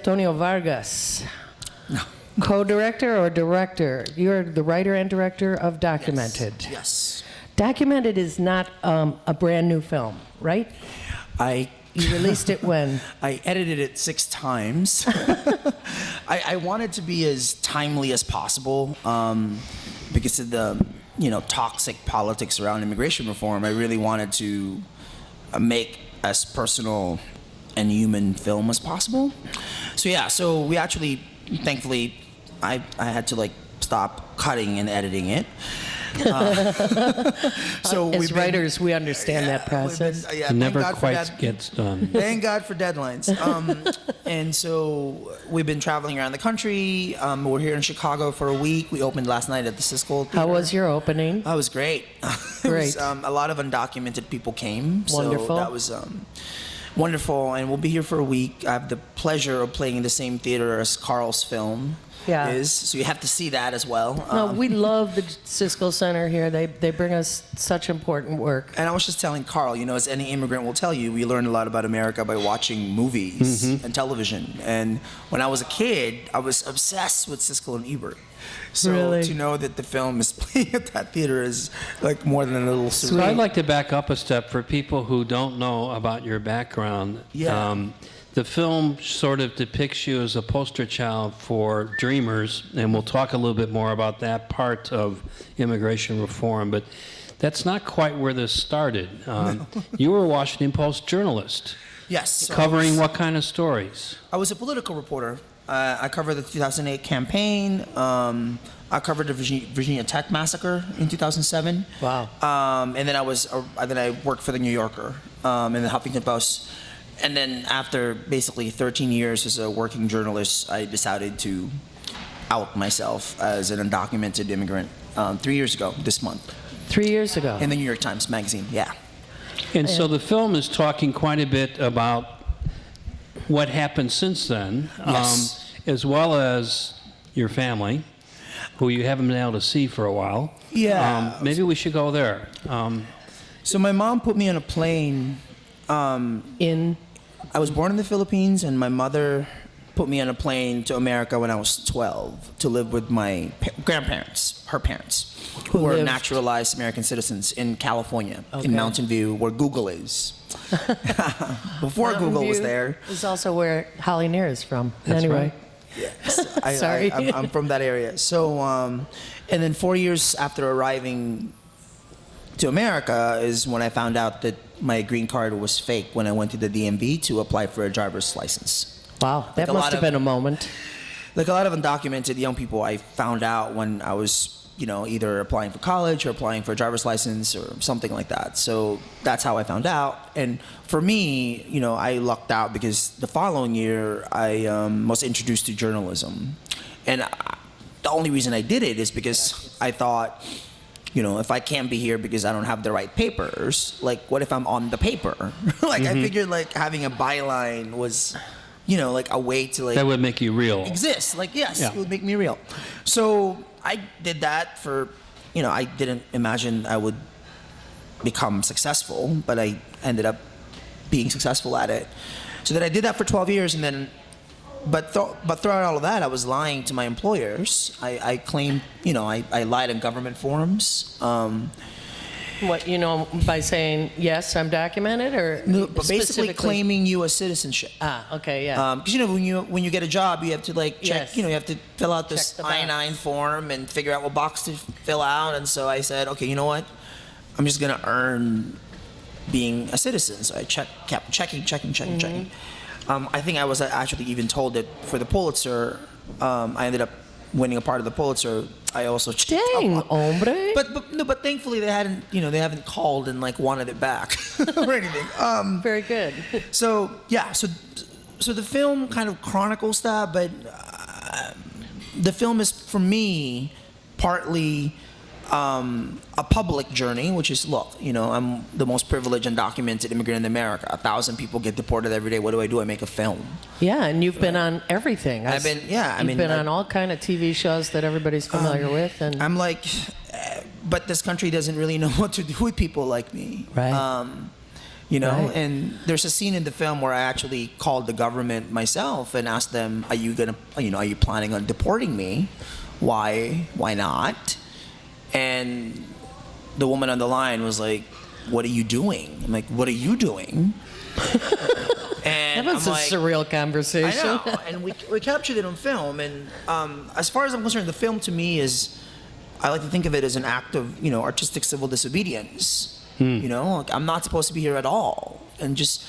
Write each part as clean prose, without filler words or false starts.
Antonio Vargas. No. Co-director or director? You're the writer and director of Documented. Yes. Documented is not a brand new film, right? You released it when? I edited it 6 times. I wanted to be as timely as possible because of the toxic politics around immigration reform. I really wanted to make as personal and human film as possible. So we actually, thankfully, I had to stop cutting and editing it. So as writers, we understand that process. It never quite gets done. Thank God for deadlines. And so we've been traveling around the country. We're here in Chicago for a week. We opened last night at the Siskel Theater. How was your opening? It was great. Great. A lot of undocumented people came. Wonderful. So that was wonderful. And we'll be here for a week. I have the pleasure of playing in the same theater as Carl's film. Yeah. Is. So you have to see that as well. No, we love the Siskel Center here. They bring us such important work. And I was just telling Carl, as any immigrant will tell you, we learn a lot about America by watching movies and television. And when I was a kid, I was obsessed with Siskel and Ebert. So really? To know that the film is playing at that theater is more than a little surreal. So I'd like to back up a step for people who don't know about your background. Yeah. The film sort of depicts you as a poster child for dreamers, and we'll talk a little bit more about that part of immigration reform, but that's not quite where this started. No. You were a Washington Post journalist. Yes. So covering what kind of stories? I was a political reporter. I covered the 2008 campaign. I covered the Virginia Tech massacre in 2007. Wow. And then I worked for the New Yorker and the Huffington Post. And then after basically 13 years as a working journalist, I decided to out myself as an undocumented immigrant 3 years ago this month. 3 years ago? In the New York Times Magazine, yeah. And so the film is talking quite a bit about what happened since then, Yes. as well as your family, who you haven't been able to see for a while. Yeah. Maybe we should go there. So my mom put me on a plane. I was born in the Philippines, and my mother put me on a plane to America when I was 12 to live with my grandparents, her parents, who were naturalized American citizens in California, in Mountain View, where Google is. Before Mountain Google was View there. is also where Holly Near is from. That's anyway. right. Yes, Sorry. I'm from that area. So, and then 4 years after arriving to America is when I found out that my green card was fake when I went to the DMV to apply for a driver's license. Wow, that must have been a moment. Like a lot of undocumented young people, I found out when I was, either applying for college or applying for a driver's license or something like that. So that's how I found out. And for me, I lucked out because the following year I was introduced to journalism. And the only reason I did it is because I thought, if I can't be here because I don't have the right papers, what if I'm on the paper? I figured having a byline was, a way to that would make you real. Exist. It would make me real. So I did that for, I didn't imagine I would become successful, but I ended up being successful at it. So then I did that for 12 years, and then But throughout all of that, I was lying to my employers. I claimed, I lied in government forums. By saying, yes, I'm documented, or No, but basically claiming U.S. citizenship. Okay, yeah. Because when you get a job, you have to check. Yes. You have to fill out this I-9 form and figure out what box to fill out. And so I said, okay, you know what? I'm just gonna earn being a citizen. So I kept checking. I think I was actually even told that for the Pulitzer, I ended up winning a part of the Pulitzer. I also Dang, hombre. But thankfully they haven't called and wanted it back or anything. Very good. So the film kind of chronicles that, but the film is for me partly a public journey, which is, I'm the most privileged and documented immigrant in America. 1,000 people get deported every day. What do? I make a film. Yeah, and you've been on everything. You've been on all kind of TV shows that everybody's familiar with. And I'm but this country doesn't really know what to do with people like me. Right. You know, Right. and there's a scene in the film where I actually called the government myself and asked them, "Are you are you planning on deporting me? Why not?" And the woman on the line was like, "What are you doing?" I'm like, "What are you doing?" And That was I'm a like, surreal conversation. I know, and we captured it on film. And as far as I'm concerned, the film to me is, I like to think of it as an act of artistic civil disobedience. You know, like, I'm not supposed to be here at all. And just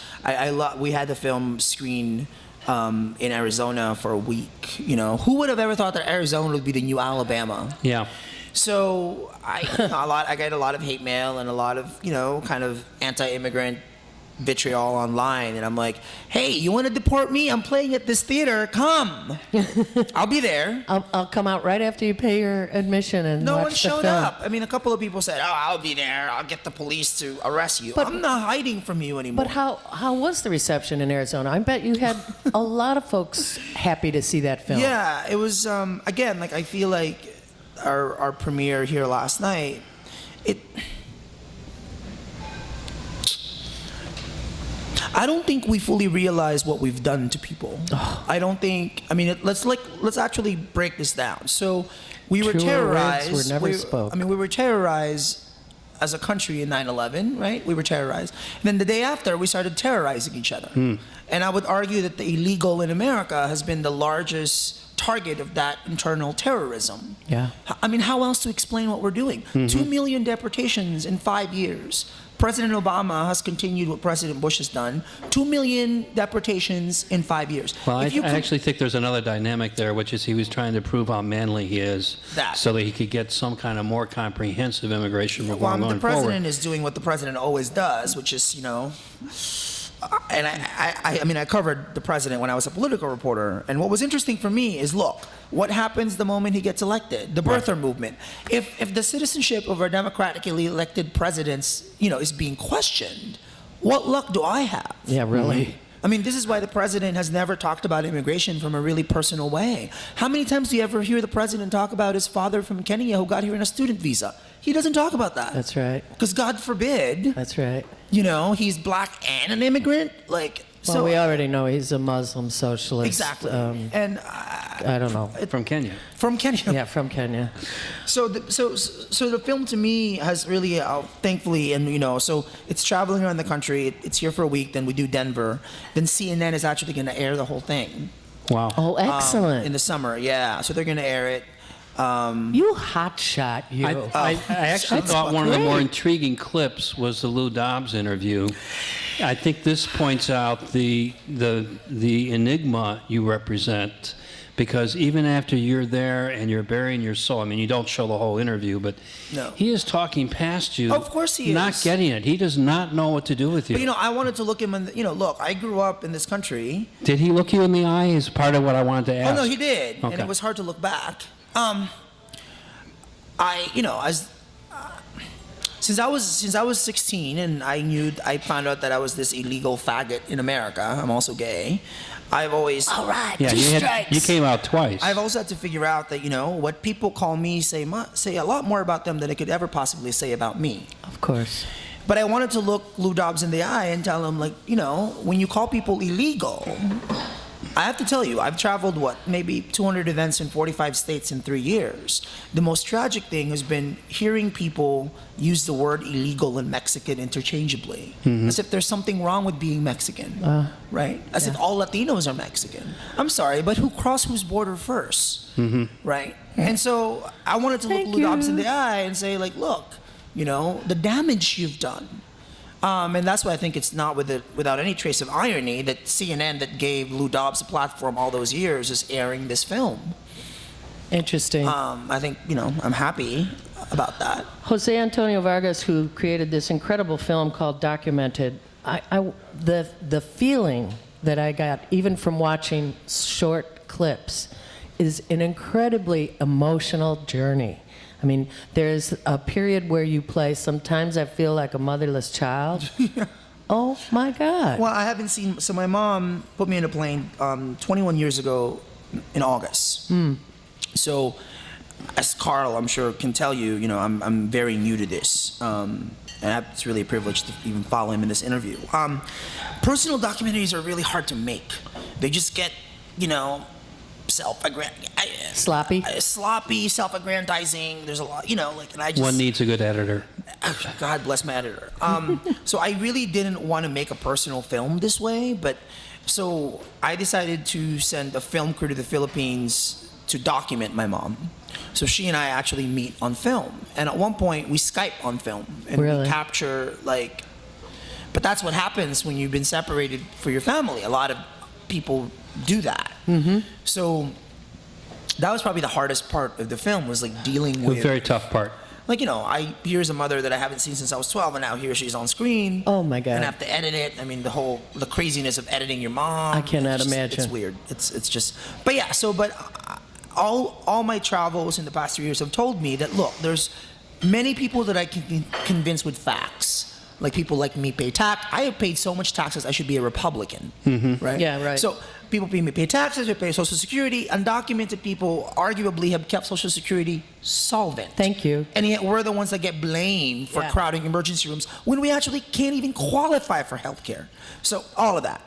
we had the film screen in Arizona for a week. You know, who would have ever thought that Arizona would be the new Alabama? Yeah. So I get a lot of hate mail and a lot of kind of anti-immigrant vitriol online, and I'm like, "Hey, you want to deport me? I'm playing at this theater. Come, I'll be there." I'll come out right after you pay your admission and No watch one the showed film. up. I mean, a couple of people said, "Oh, I'll be there. I'll get the police to arrest you." But- I'm not hiding from you anymore. But how was the reception in Arizona? I bet you had a lot of folks happy to see that film. Yeah, it was again, like, I feel like our premiere here last night, I don't think we fully realize what we've done to people. I don't think. I mean, let's actually break this down. So, we were Truer terrorized. words were never spoke. I mean, we were terrorized as a country in 9/11, right? We were terrorized. And then the day after, we started terrorizing each other. And I would argue that the illegal in America has been the largest target of that internal terrorism. Yeah. I mean, how else to explain what we're doing? 2 million deportations in 5 years. President Obama has continued what President Bush has done. 2 million deportations in 5 years. Well, I If you actually think there's another dynamic there, which is he was trying to prove how manly he is, That. so that he could get some kind of more comprehensive immigration Well, reform the going president forward. is doing what the president always does, which is, and I mean, I covered the president when I was a political reporter, and what was interesting for me is, look, what happens the moment he gets elected? The birther movement. If the citizenship of our democratically elected presidents, is being questioned, what luck do I have? Yeah, really. I mean, this is why the president has never talked about immigration from a really personal way. How many times do you ever hear the president talk about his father from Kenya who got here on a student visa? He doesn't talk about that. That's right. Because God forbid, That's right. he's black and an immigrant. Well, we already know he's a Muslim socialist. Exactly. And I don't know. From Kenya. From Kenya. Yeah, from Kenya. So the film to me has really, thankfully, and so it's traveling around the country. It's here for a week. Then we do Denver. Then CNN is actually going to air the whole thing. Wow. Oh, excellent. In the summer, yeah. So they're going to air it. You hotshot, you. I actually That's thought one of the more great. intriguing clips was the Lou Dobbs interview. I think this points out the enigma you represent, because even after you're there and you're burying your soul, I mean, you don't show the whole interview, but No. he is talking past you. Of course he not is. getting it. He does not know what to do with you. But I wanted to look him in. Look, I grew up in this country. Did he look you in the eye? Is part of what I wanted to ask. Oh no, he did, and Okay. it was hard to look back. Since I was 16 and I found out that I was this illegal faggot in America. I'm also gay. I've always All right, Yeah, two strikes. you came out twice. I've also had to figure out that what people call me say a lot more about them than they could ever possibly say about me. Of course. But I wanted to look Lou Dobbs in the eye and tell him, when you call people illegal, I have to tell you, I've traveled, maybe 200 events in 45 states in 3 years. The most tragic thing has been hearing people use the word illegal and Mexican interchangeably, as if there's something wrong with being Mexican, right? As if all Latinos are Mexican. I'm sorry, but who crossed whose border first, right? And so I wanted to look Thank Lou Dobbs in you. the eye and say, look, the damage you've done. And that's why I think it's not without any trace of irony that CNN, that gave Lou Dobbs a platform all those years, is airing this film. Interesting. I think, I'm happy about that. Jose Antonio Vargas, who created this incredible film called Documented, the feeling that I got, even from watching short clips, is an incredibly emotional journey. I mean, there's a period where you play, sometimes I feel like a motherless child. Oh my God. Well, I haven't seen, so my mom put me in a plane 21 years ago in August. So as Carl, I'm sure, can tell you, I'm very new to this. And it's really a privilege to even follow him in this interview. Personal documentaries are really hard to make. They just get, Sloppy? Sloppy, self-aggrandizing. There's a lot, and I just... One needs a good editor. God bless my editor. So I really didn't want to make a personal film this way, but so I decided to send a film crew to the Philippines to document my mom. So she and I actually meet on film. And at one point, we Skype on film. And Really? we capture, but that's what happens when you've been separated for your family. A lot of people do that. Mm-hmm. So that was probably the hardest part of the film, was dealing A with... very tough part. here's a mother that I haven't seen since I was 12, and now here she's on screen. Oh, my God. And I have to edit it. I mean, the craziness of editing your mom. I cannot It's imagine. weird. It's just... But yeah, all my travels in the past 3 years have told me that, look, there's many people that I can convince with facts. Like people like me pay tax. I have paid so much taxes, I should be a Republican, right? Yeah, right. So people pay taxes, they pay Social Security. Undocumented people arguably have kept Social Security solvent. Thank you. And yet we're the ones that get blamed for Yeah. crowding emergency rooms when we actually can't even qualify for health care. So all of that.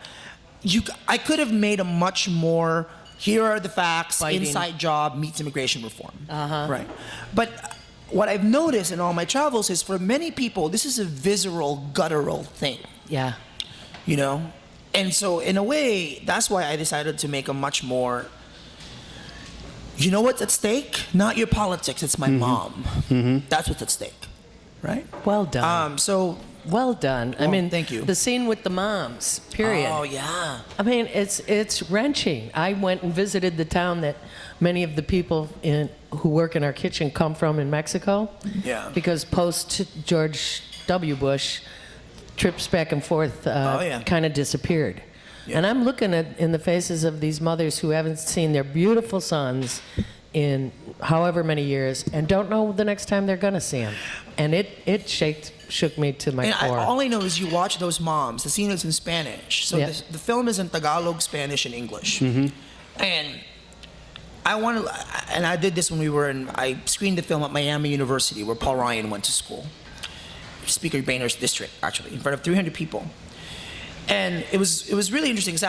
I could have made a much more, here are the facts, Biting. inside job meets immigration reform. Uh-huh. Right. But what I've noticed in all my travels is, for many people, this is a visceral, guttural thing. Yeah. And so in a way, that's why I decided to make a much more, what's at stake? Not your politics, it's my mom. That's what's at stake, right? Well done. Well done. I Well, mean, thank you. The scene with the moms, period. Oh, yeah. I mean, it's wrenching. I went and visited the town that many of the people who work in our kitchen come from in Mexico. Yeah. Because post George W. Bush, trips back and forth yeah. kind of disappeared. Yeah. And I'm looking in the faces of these mothers who haven't seen their beautiful sons in however many years and don't know the next time they're going to see them. And it shook me to my And core. all I know is you watch those moms. The scene is in Spanish. So Yeah. the film is in Tagalog, Spanish, and English. And I did this when I screened the film at Miami University, where Paul Ryan went to school. Speaker Boehner's district, actually, in front of 300 people. And it was really interesting, because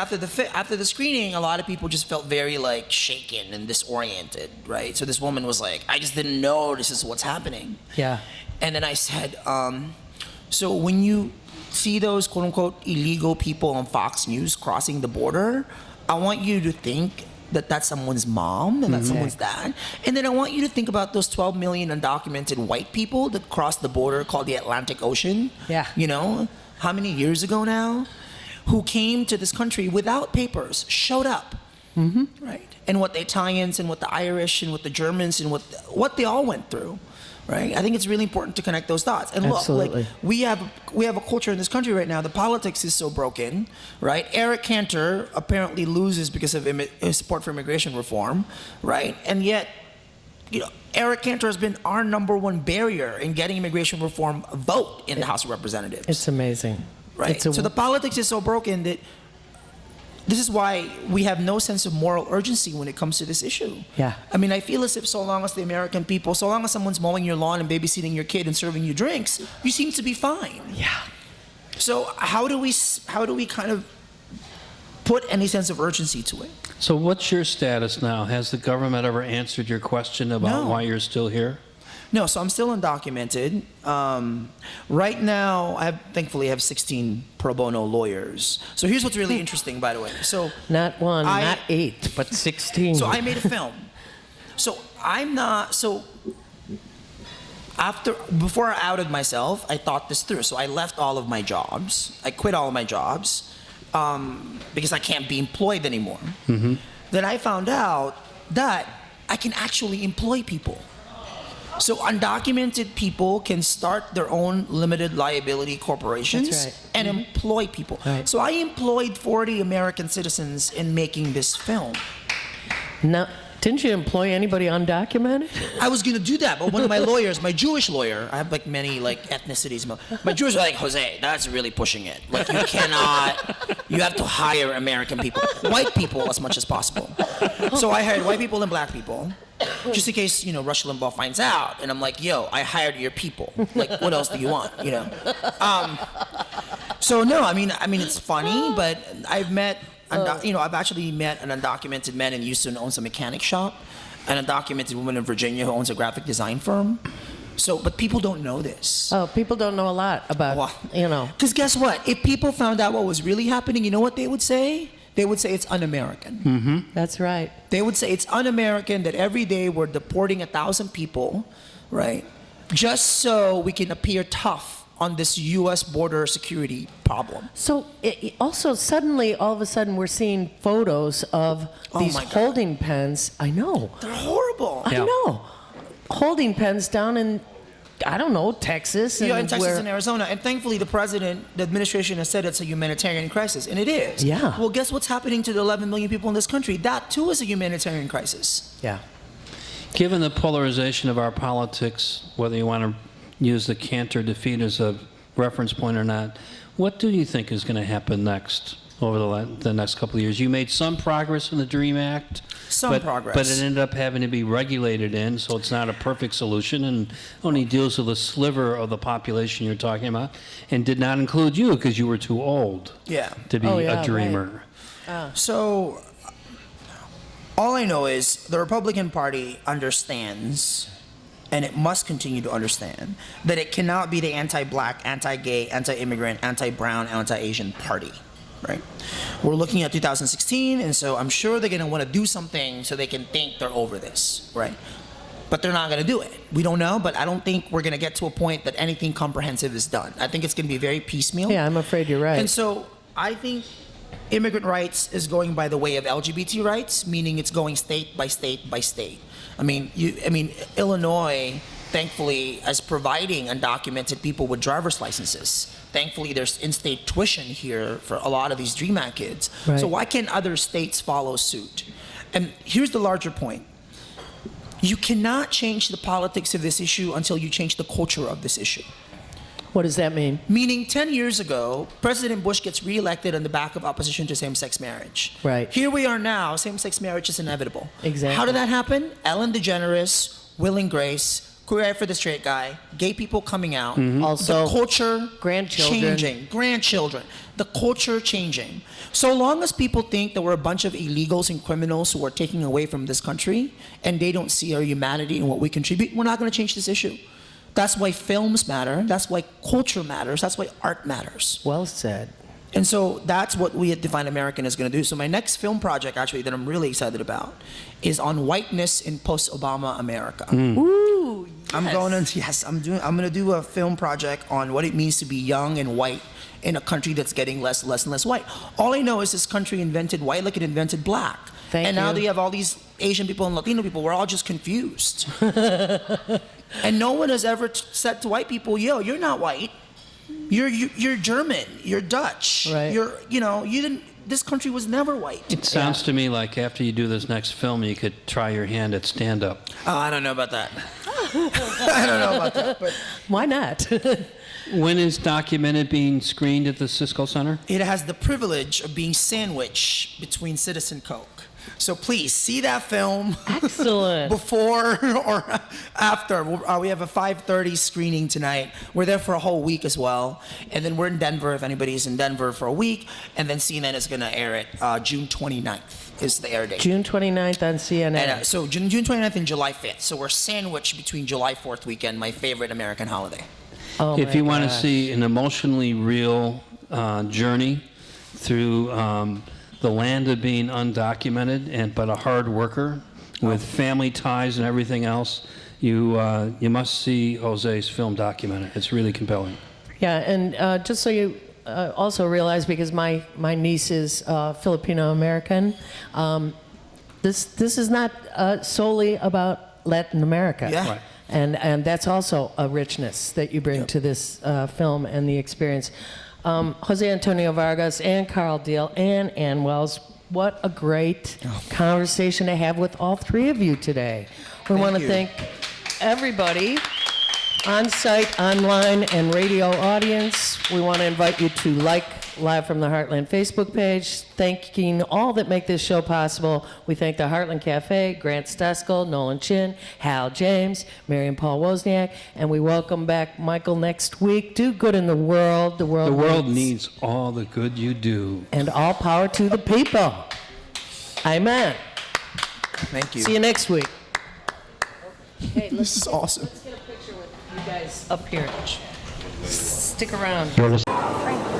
after the screening, a lot of people just felt very shaken and disoriented, right? So this woman was like, I just didn't know this is what's happening. Yeah. And then I said, so when you see those quote unquote illegal people on Fox News crossing the border, I want you to think that that's someone's mom and that's someone's dad. And then I want you to think about those 12 million undocumented white people that crossed the border called the Atlantic Ocean. Yeah. How many years ago now? Who came to this country without papers, showed up. Right? And what the Italians and what the Irish and what the Germans and what they all went through. Right? I think it's really important to connect those dots. And Absolutely. look, we have a culture in this country right now. The politics is so broken, right? Eric Cantor apparently loses because of his support for immigration reform, right? And yet, Eric Cantor has been our #1 barrier in getting immigration reform vote in the House of Representatives. It's amazing. Right. So the politics is so broken that this is why we have no sense of moral urgency when it comes to this issue. Yeah. I mean, I feel as if so long as the American people, so long as someone's mowing your lawn and babysitting your kid and serving you drinks, you seem to be fine. Yeah. So how do we kind of put any sense of urgency to it? So what's your status now? Has the government ever answered your question about No. why you're still here? No, so I'm still undocumented. Right now, thankfully have 16 pro bono lawyers. So here's what's really interesting, by the way. So Not one, not 8, but 16. So I made a film. Before I outed myself, I thought this through. So I left all of my jobs. I quit all of my jobs because I can't be employed anymore. Then I found out that I can actually employ people. So undocumented people can start their own limited liability corporations That's right. and employ people. Right. So I employed 40 American citizens in making this film. Now, didn't you employ anybody undocumented? I was gonna do that, but one of my lawyers, my Jewish lawyer, I have many ethnicities. My Jewish are like, Jose, that's really pushing it. You have to hire American people, white people as much as possible. So I hired white people and black people. just in case, Rush Limbaugh finds out. And I'm like, yo, I hired your people. Like, what else do you want, So no, I mean, it's funny, but I've met, I've actually met an undocumented man in Houston who owns a mechanic shop, an undocumented woman in Virginia who owns a graphic design firm. So, but people don't know this. Oh, people don't know a lot about, Because guess what? If people found out what was really happening, you know what they would say? They would say it's un-American. Mm-hmm. That's right. They would say it's un-American that every day we're deporting 1,000 people, right? Just so we can appear tough on this U.S. border security problem. So also suddenly, all of a sudden, we're seeing photos of these my God. holding pens. I know. They're horrible. I know. Holding pens down in, I don't know, Texas. In Texas and Arizona. And thankfully, the administration has said it's a humanitarian crisis. And it is. Yeah. Well, guess what's happening to the 11 million people in this country? That, too, is a humanitarian crisis. Yeah. Given the polarization of our politics, whether you want to use the Cantor defeat as a reference point or not, what do you think is going to happen next over the next couple of years? You made some progress in the DREAM Act. Progress. But it ended up having to be regulated in, so it's not a perfect solution and only deals with a sliver of the population you're talking about and did not include you because you were too old to be a dreamer. Right. So all I know is the Republican Party understands, and it must continue to understand, that it cannot be the anti-black, anti-gay, anti-immigrant, anti-brown, anti-Asian party. Right? We're looking at 2016, and so I'm sure they're going to want to do something so they can think they're over this, right? But they're not going to do it. We don't know, but I don't think we're going to get to a point that anything comprehensive is done. I think it's going to be very piecemeal. Yeah, I'm afraid you're right. And so I think immigrant rights is going by the way of LGBT rights, meaning it's going state by state by state. I mean, Illinois, thankfully, is providing undocumented people with driver's licenses. Thankfully, there's in-state tuition here for a lot of these DREAM Act kids. Right. So why can't other states follow suit? And here's the larger point. You cannot change the politics of this issue until you change the culture of this issue. What does that mean? Meaning 10 years ago, President Bush gets reelected on the back of opposition to same-sex marriage. Right. Here we are now, same-sex marriage is inevitable. Exactly. How did that happen? Ellen DeGeneres, Will and Grace, Queer Eye for the Straight Guy, gay people coming out, Also, the culture grandchildren. changing, grandchildren, the culture changing. So long as people think that we're a bunch of illegals and criminals who are taking away from this country and they don't see our humanity and what we contribute, we're not going to change this issue. That's why films matter. That's why culture matters. That's why art matters. Well said. And so that's what we at Divine American is going to do. So my next film project, actually, that I'm really excited about is on whiteness in post-Obama America. Ooh, yes. I'm going to do a film project on what it means to be young and white in a country that's getting less and less white. All I know is this country invented white like it invented black. Thank now you. they have all these Asian people and Latino people. We're all just confused. And no one has ever said to white people, yo, you're not white. You're German. You're Dutch. Right. You didn't. This country was never white. It sounds to me like after you do this next film, you could try your hand at stand-up. Oh, I don't know about that. I don't know about that. But Why not? When is Documented being screened at the Cisco Center? it has the privilege of being sandwiched between Citizen Coke. So please see that film Excellent. before or after. We have a 5:30 screening tonight. We're there for a whole week as well, and then we're in Denver. If anybody's in Denver for a week, and then CNN is going to air it June 29th is the air date. June 29th on CNN. And so June 29th and July 5th. So we're sandwiched between July 4th weekend, my favorite American holiday. Oh If my you want to gosh. see an emotionally real journey through the land of being undocumented but a hard worker with family ties and everything else, you must see Jose's film Documented. It's really compelling. Yeah, and just so you also realize, because my niece is Filipino American, this is not solely about Latin America. Yeah. Right. And that's also a richness that you bring to this film and the experience. Jose Antonio Vargas and Carl Deal and Ann Wells, what a great conversation to have with all three of you today. We want to you. thank everybody on site, online, and radio audience. We want to invite you to like, live from the Heartland Facebook page, thanking all that make this show possible. We thank the Heartland Cafe, Grant Steskel, Nolan Chin, Hal James, Marion Paul Wozniak, and we welcome back Michael next week. Do good in the world. The world needs all the good you do. And all power to the people. Amen. Thank you. See you next week. Hey, This is awesome. Let's get a picture with you guys up here. Stick around. Frank.